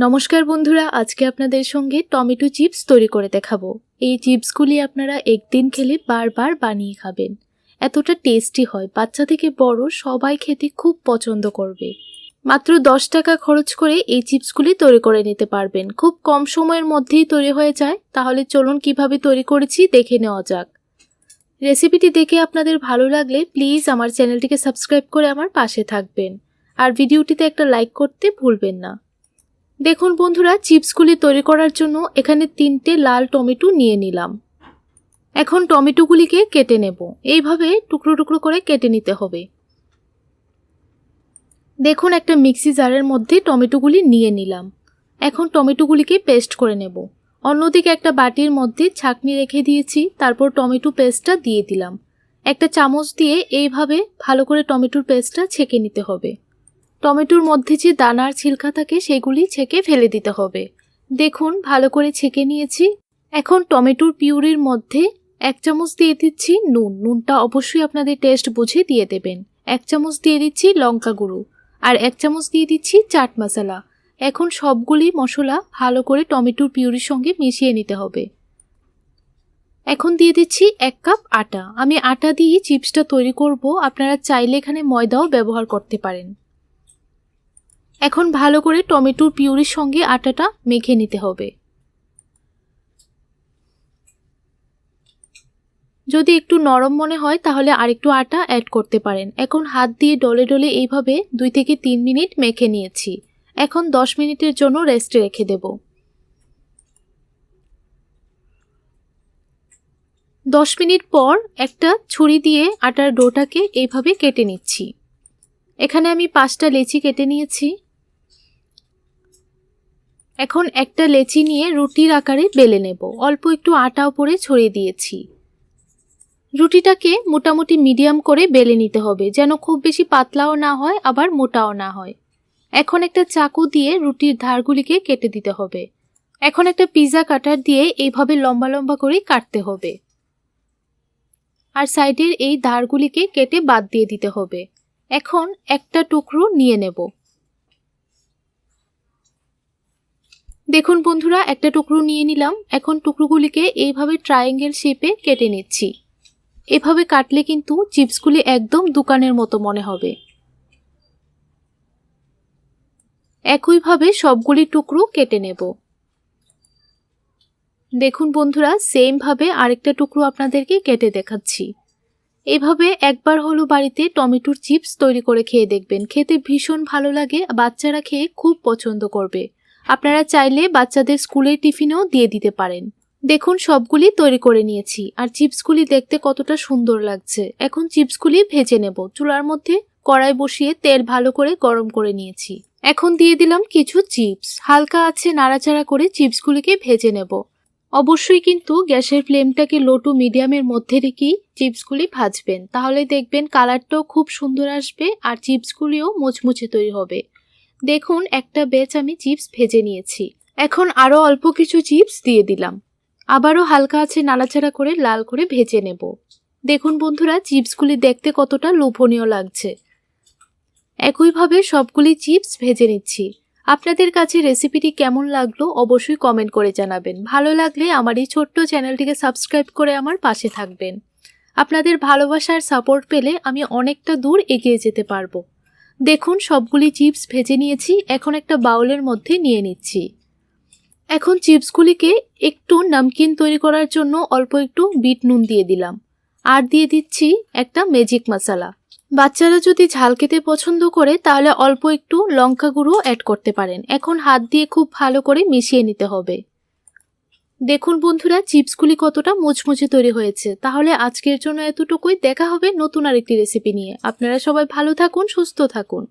নমস্কার বন্ধুরা, আজকে আপনাদের সঙ্গে টমেটো চিপস তৈরি করে দেখাবো। এই চিপসগুলি আপনারা একদিন খেলে বারবার বানিয়ে খাবেন। এতটা টেস্টি হয়, বাচ্চা থেকে বড় সবাই খেতে খুব পছন্দ করবে। মাত্র 10 টাকা খরচ করে এই চিপসগুলি তৈরি করে নিতে পারবেন। খুব কম সময়ের মধ্যেই তৈরি হয়ে যায়। তাহলে চলুন কিভাবে তৈরি করেছি দেখে নেওয়া যাক। রেসিপিটি দেখে আপনাদের ভালো লাগলে প্লিজ আমার চ্যানেলটিকে সাবস্ক্রাইব করে আমার পাশে থাকবেন। আর ভিডিওটিতে একটা লাইক করতে ভুলবেন না। দেখুন বন্ধুরা, চিপসগুলি তৈরি করার জন্য এখানে 3টে লাল টমেটো নিয়ে নিলাম। এখন টমেটোগুলিকে কেটে নেব। এইভাবে টুকরো টুকরো করে কেটে নিতে হবে। দেখুন একটা মিক্সি জারের মধ্যে টমেটোগুলি নিয়ে নিলাম। এখন টমেটোগুলিকে পেস্ট করে নেব। অন্যদিকে একটা বাটির মধ্যে ছাঁকনি রেখে দিয়েছি, তারপর টমেটো পেস্টটা দিয়ে দিলাম। একটা চামচ দিয়ে এইভাবে ভালো করে টমেটোর পেস্টটা ছেঁকে নিতে হবে। টমেটোর মধ্যে যে দানার ছিলকা থাকে সেগুলি ছেঁকে ফেলে দিতে হবে। দেখুন ভালো করে ছেঁকে নিয়েছি। এখন টমেটোর পিউরির মধ্যে 1 চামচ দিয়ে দিচ্ছি নুন। নুনটা অবশ্যই আপনাদের টেস্ট বুঝে দিয়ে দেবেন। 1 চামচ দিয়ে দিচ্ছি লঙ্কা গুঁড়ো আর 1 চামচ দিয়ে দিচ্ছি চাট মশলা। এখন সবগুলি মশলা ভালো করে টমেটোর পিউরির সঙ্গে মিশিয়ে নিতে হবে। এখন দিয়ে দিচ্ছি 1 কাপ আটা। আমি আটা দিয়ে চিপসটা তৈরি করব, আপনারা চাইলে এখানে ময়দাও ব্যবহার করতে পারেন। এখন ভালো করে টমেটোর পিউরির সঙ্গে আটাটা মেখে নিতে হবে। যদি একটু নরম মনে হয় তাহলে আরেকটু আটা অ্যাড করতে পারেন। এখন হাত দিয়ে ডলে ডলে এইভাবে 2 থেকে 3 মিনিট মেখে নিয়েছি। এখন 10 মিনিটের জন্য রেস্টে রেখে দেব। 10 মিনিট পর একটা ছুরি দিয়ে আটার ডোটাকে এইভাবে কেটে নিচ্ছি। এখানে আমি 5টা লেচি কেটে নিয়েছি। এখন একটা লেচি নিয়ে রুটির আকারে বেলে নেব। অল্প একটু আটা উপরে ছড়িয়ে দিয়েছি। রুটিটাকে মোটামুটি মিডিয়াম করে বেলে নিতে হবে, যেন খুব বেশি পাতলাও না হয় আবার মোটাও না হয়। এখন একটা চাকু দিয়ে রুটির ধারগুলিকে কেটে দিতে হবে। এখন একটা পিৎজা কাটার দিয়ে এইভাবে লম্বা লম্বা করে কাটতে হবে আর সাইডের এই ধারগুলিকে কেটে বাদ দিয়ে দিতে হবে। এখন একটা টুকরো নিয়ে নেব। দেখুন বন্ধুরা, একটা টুকরো নিয়ে নিলাম। এখন টুকরোগুলিকে এইভাবে ট্রায়াঙ্গেল শেপে কেটে নিচ্ছি। এভাবে কাটলে কিন্তু চিপসগুলি একদম দোকানের মতো মনে হবে। একইভাবে সবগুলি টুকরো কেটে নেব। দেখুন বন্ধুরা, সেম ভাবে আরেকটা টুকরো আপনাদেরকে কেটে দেখাচ্ছি। এভাবে একবার হলো বাড়িতে টমেটোর চিপস তৈরি করে খেয়ে দেখবেন। খেতে ভীষণ ভালো লাগে, বাচ্চারা খেয়ে খুব পছন্দ করবে। আপনারা চাইলে বাচ্চাদের স্কুলের টিফিনেও দিয়ে দিতে পারেন। দেখুন সবগুলি তৈরি করে নিয়েছি আর চিপসগুলি দেখতে কতটা সুন্দর লাগছে। এখন চিপসগুলি ভেজে নেব। চুলার মধ্যে কড়াই বসিয়ে তেল ভালো করে গরম করে নিয়েছি। এখন দিয়ে দিলাম কিছু চিপস। হালকা আছে নাড়াচাড়া করে চিপসগুলিকে ভেজে নেব। অবশ্যই কিন্তু গ্যাসের ফ্লেমটাকে লো টু মিডিয়ামের মধ্যে রেখেই চিপসগুলি ভাজবেন, তাহলে দেখবেন কালারটাও খুব সুন্দর আসবে আর চিপসগুলিও মুচমুচে তৈরি হবে। দেখুন একটা ব্যাচ আমি চিপস ভেজে নিয়েছি। এখন আরও অল্প কিছু চিপস দিয়ে দিলাম। আবারও হালকা আছে নাড়াচাড়া করে লাল করে ভেজে নেব। দেখুন বন্ধুরা, চিপসগুলি দেখতে কতটা লোভনীয় লাগছে। একইভাবে সবগুলি চিপস ভেজে নিচ্ছি। আপনাদের কাছে রেসিপিটি কেমন লাগলো অবশ্যই কমেন্ট করে জানাবেন। ভালো লাগলে আমার এই ছোট্ট চ্যানেলটিকে সাবস্ক্রাইব করে আমার পাশে থাকবেন। আপনাদের ভালোবাসার সাপোর্ট পেলে আমি অনেকটা দূর এগিয়ে যেতে পারবো। দেখুন সবগুলি চিপস ভেজে নিয়েছি। এখন একটা বাউলের মধ্যে নিয়ে নিচ্ছি। এখন চিপসগুলিকে একটু নামকিন তৈরি করার জন্য অল্প একটু বিট নুন দিয়ে দিলাম আর দিয়ে দিচ্ছি একটা ম্যাজিক মশলা। বাচ্চারা যদি ঝাল খেতে পছন্দ করে তাহলে অল্প একটু লঙ্কা গুঁড়ো অ্যাড করতে পারেন। এখন হাত দিয়ে খুব ভালো করে মিশিয়ে নিতে হবে। দেখুন বন্ধুরা, চিপসগুলি কতটা মুচমুচে তৈরি হয়েছে। তাহলে আজকের জন্য এতটুকুই। দেখা হবে নতুন আরেকটি রেসিপি নিয়ে। আপনারা সবাই ভালো থাকুন, সুস্থ থাকুন।